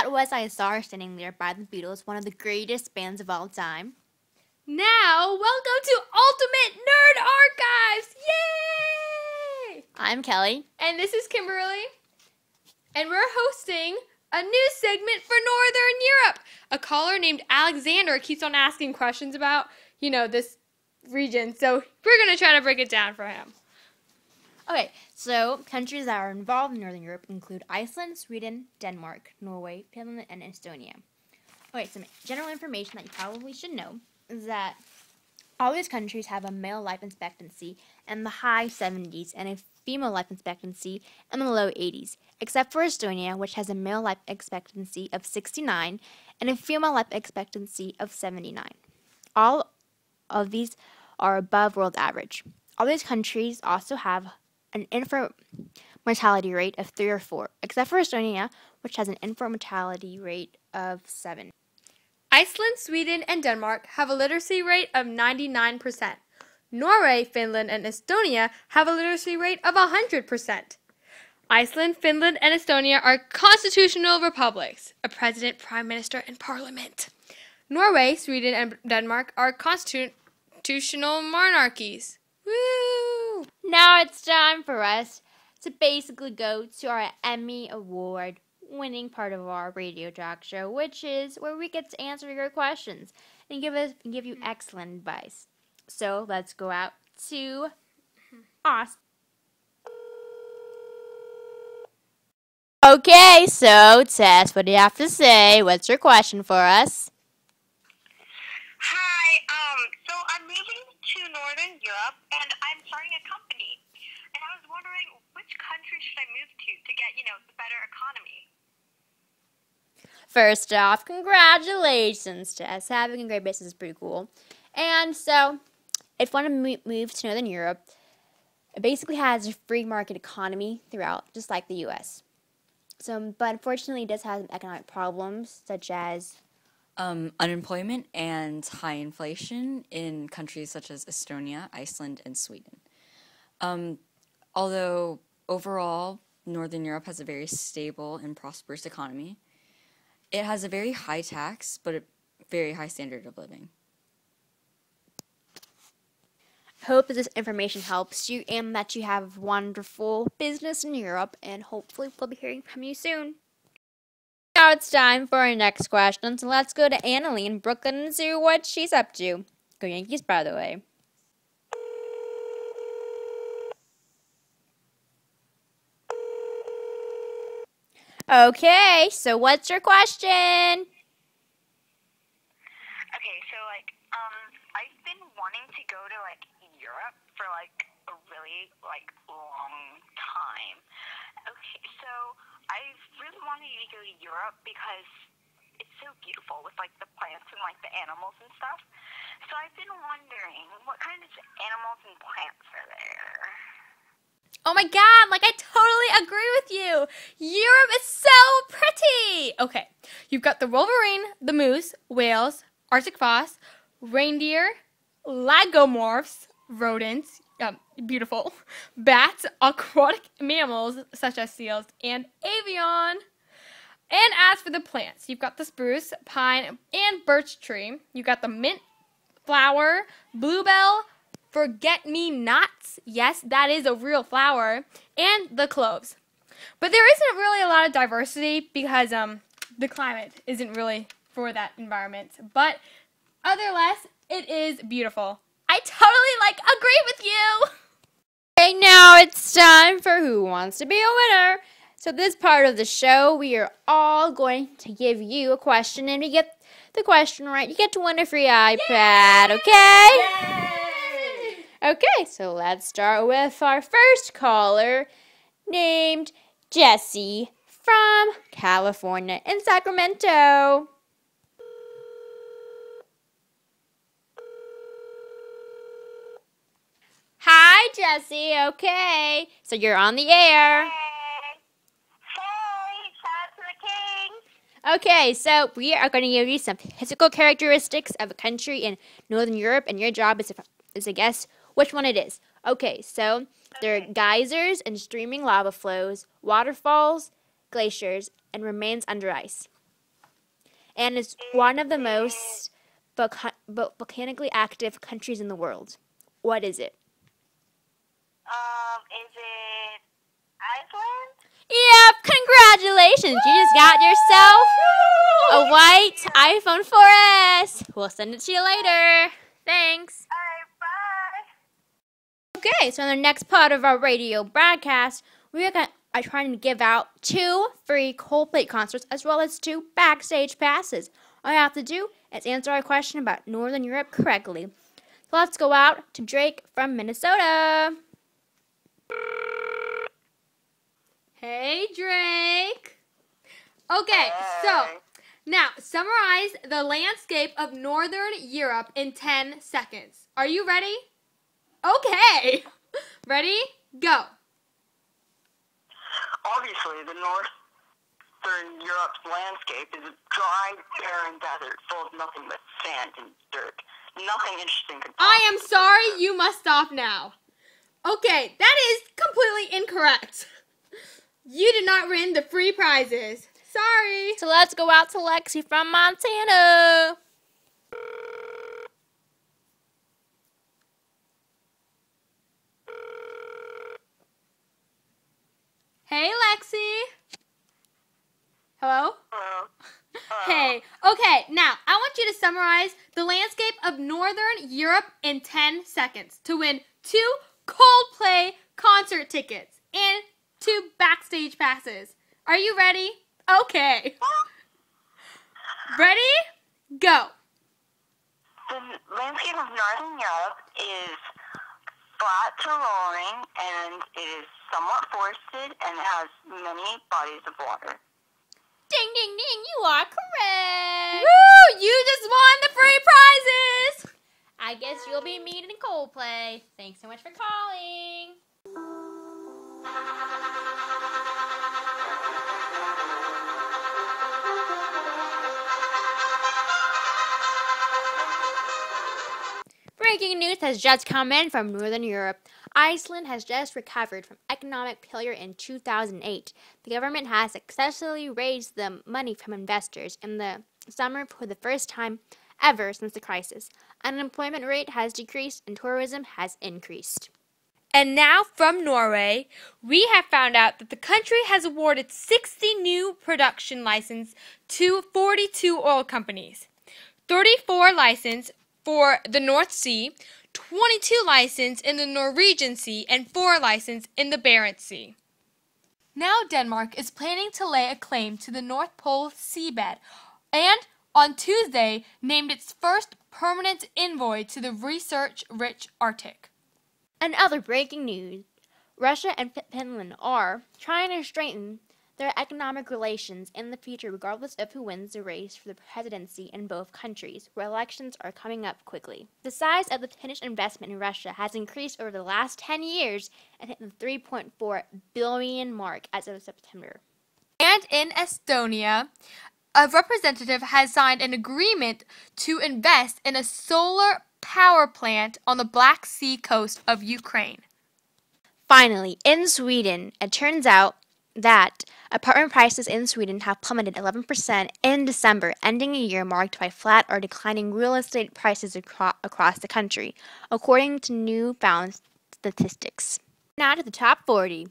That was I Saw Her Standing There by the Beatles, one of the greatest bands of all time. Now, welcome to Ultimate Nerd Archives! Yay! I'm Kelly. And this is Kimberly. And we're hosting a new segment for Northern Europe. A caller named Alexander keeps on asking questions about, this region. So we're going to try to break it down for him. Okay, so countries that are involved in Northern Europe include Iceland, Sweden, Denmark, Norway, Finland, and Estonia. Okay, some general information that you probably should know is that all these countries have a male life expectancy in the high 70s and a female life expectancy in the low 80s, except for Estonia, which has a male life expectancy of 69 and a female life expectancy of 79. All of these are above world average. All these countries also have an infant mortality rate of 3 or 4, except for Estonia, which has an infant mortality rate of 7. Iceland, Sweden, and Denmark have a literacy rate of 99%. Norway, Finland, and Estonia have a literacy rate of 100%. Iceland, Finland, and Estonia are constitutional republics, a president, prime minister, and parliament. Norway, Sweden, and Denmark are constitutional monarchies. Woo! Now it's time for us to basically go to our Emmy Award winning part of our radio talk show, which is where we get to answer your questions and give you excellent advice. So let's go out to Austin. Okay, so Tess, what do you have to say? What's your question for us? Hi, so I'm moving to Northern Europe, and I'm starting a company. And I was wondering, which country should I move to get, the better economy? First off, congratulations, Tess. Having a great business is pretty cool. And so, if you want to move to Northern Europe, it basically has a free market economy throughout, just like the U.S. But unfortunately, it does have economic problems, such as unemployment and high inflation in countries such as Estonia, Iceland, and Sweden. Although overall, Northern Europe has a very stable and prosperous economy, it has a very high tax, but a very high standard of living. Hope that this information helps you and that you have wonderful business in Europe, and hopefully we'll be hearing from you soon. Now it's time for our next question, so let's go to Annalie in Brooklyn and see what she's up to. Go Yankees, by the way. Okay, so what's your question? Okay, so, I've been wanting to go to, Europe for, a really, long time. Okay, so I've really wanted to go to Europe because it's so beautiful with, the plants and, the animals and stuff. So I've been wondering, what kind of animals and plants are there? Oh my god, I totally agree with you. Europe is so pretty. Okay, you've got the wolverine, the moose, whales, Arctic fox, reindeer, lagomorphs, rodents, beautiful, bats, aquatic mammals such as seals, and avian. And as for the plants, you've got the spruce, pine, and birch tree. You've got the mint, flower, bluebell, forget-me-nots, yes, that is a real flower, and the cloves. But there isn't really a lot of diversity because the climate isn't really for that environment. But otherwise, it is beautiful. I totally, agree with you! Okay, now it's time for Who Wants to Be a Winner. So this part of the show, we are all going to give you a question, and if you get the question right, you get to win a free iPad, Yay! okay? Yay! Okay, so let's start with our first caller, named Jessie from California in Sacramento. Hi, Jessie. Okay, so you're on the air. Hey, shout out to the king! Okay, so we are going to give you some physical characteristics of a country in Northern Europe, and your job is to guess which one it is. Okay, so there are geysers and streaming lava flows, waterfalls, glaciers, and remains under ice. and is one of the most volcanically active countries in the world. What is it? Is it Iceland? Yep, congratulations! You just got yourself a white iPhone 4S. We'll send it to you later. Thanks. Bye. Okay, so in the next part of our radio broadcast, we are trying to give out 2 free Coldplay concerts as well as 2 backstage passes. All you have to do is answer our question about Northern Europe correctly. So let's go out to Drake from Minnesota. Hey, Drake. Okay, so now summarize the landscape of Northern Europe in 10 seconds. Are you ready? Okay. Ready? Go. Obviously, the Northern Europe's landscape is a dry, barren desert full of nothing but sand and dirt. Nothing interesting could I am possibly sorry, be you must stop now. Okay, that is completely incorrect. You did not win the free prizes. Sorry. So let's go out to Lexi from Montana. Hey, Lexi. Hello? Hello. Hey. Okay, now I want you to summarize the landscape of Northern Europe in 10 seconds to win 2 Coldplay concert tickets and 2 backstage passes. Are you ready? Okay. Ready? Go. The landscape of Northern Europe is flat to rolling, and it is somewhat forested, and it has many bodies of water. Ding, ding, ding, you are correct. Woo! You just won the free prizes. I guess you'll be meeting Coldplay. Thanks so much for calling. Breaking news has just come in from Northern Europe. Iceland has just recovered from economic failure in 2008. The government has successfully raised the money from investors in the summer for the first time ever since the crisis. Unemployment rate has decreased and tourism has increased. And now from Norway, we have found out that the country has awarded 60 new production licenses to 42 oil companies, 34 licenses for the North Sea, 22 licenses in the Norwegian Sea, and 4 licenses in the Barents Sea. Now Denmark is planning to lay a claim to the North Pole seabed and on Tuesday named its first permanent envoy to the research-rich Arctic. And other breaking news, Russia and Finland are trying to strengthen their economic relations in the future regardless of who wins the race for the presidency in both countries, where elections are coming up quickly. The size of the Finnish investment in Russia has increased over the last 10 years and hit the 3.4 billion mark as of September. And in Estonia, a representative has signed an agreement to invest in a solar power plant on the Black Sea coast of Ukraine. Finally, in Sweden, it turns out that apartment prices in Sweden have plummeted 11% in December, ending a year marked by flat or declining real estate prices across the country, according to newfound statistics. Now to the top 40.